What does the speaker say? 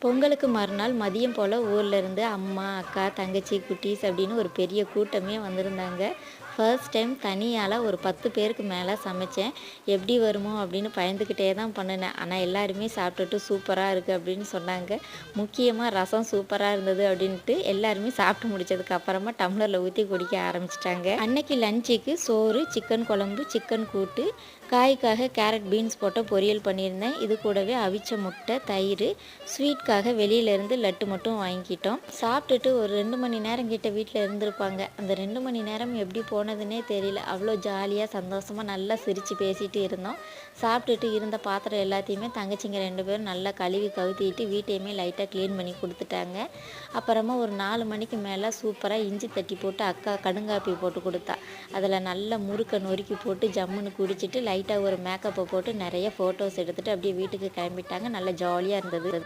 பொங்கலுக்கு மறுநாள் மதியம் போல் ஊர்லேருந்து அம்மா, அக்கா, தங்கச்சி, குட்டீஸ் அப்படின்னு ஒரு பெரிய கூட்டமே வந்திருந்தாங்க. ஃபர்ஸ்ட் டைம் தனியால் ஒரு 10 பேருக்கு மேலே சமைச்சேன். எப்படி வருமோ அப்படின்னு பயந்துக்கிட்டே தான் பண்ணினேன். ஆனால் எல்லாருமே சாப்பிட்டுட்டு சூப்பராக இருக்குது அப்படின்னு சொன்னாங்க. முக்கியமாக ரசம் சூப்பராக இருந்தது அப்படின்ட்டு எல்லாருமே சாப்பிட்டு முடிச்சதுக்கு அப்புறமா டம்ளரில் ஊற்றி குடிக்க ஆரம்பிச்சிட்டாங்க. அன்னைக்கு லஞ்சுக்கு சோறு, சிக்கன் குழம்பு, சிக்கன் கூட்டு, காய்க்காக கேரட் பீன்ஸ் போட்ட பொரியல் பண்ணியிருந்தேன். இது கூடவே அவிச்ச முட்டை, தயிர், ஸ்வீட்காக வெளியிலேருந்து லட்டு மட்டும் வாங்கிக்கிட்டோம். சாப்பிட்டுட்டு ஒரு 2 மணி நேரம் கிட்ட வீட்டில் இருந்திருப்பாங்க. அந்த 2 மணி நேரம் எப்படி போனதுன்னே தெரியல. அவ்வளோ ஜாலியாக சந்தோஷமாக நல்லா சிரித்து பேசிகிட்டு இருந்தோம். சாப்பிட்டுட்டு இருந்த பாத்திரம் எல்லாத்தையுமே தங்கச்சிங்க 2 பேரும் நல்லா கழுவி கவுத்திட்டு வீட்டையுமே லைட்டாக க்ளீன் பண்ணி கொடுத்துட்டாங்க. அப்புறமா ஒரு 4 மணிக்கு மேலே சூப்பராக இஞ்சி தட்டி போட்டு அக்கா கடுங்காப்பி போட்டு கொடுத்தா. அதில் நல்லா முறுக்கை நொறுக்கி போட்டு ஜம்முன்னு குடிச்சிட்டு லைட்டாக ஒரு மேக்கப்பை போட்டு நிறைய ஃபோட்டோஸ் எடுத்துகிட்டு அப்படியே வீட்டுக்கு கிளம்பிட்டாங்க. நல்லா ஜாலியாக இருந்தது.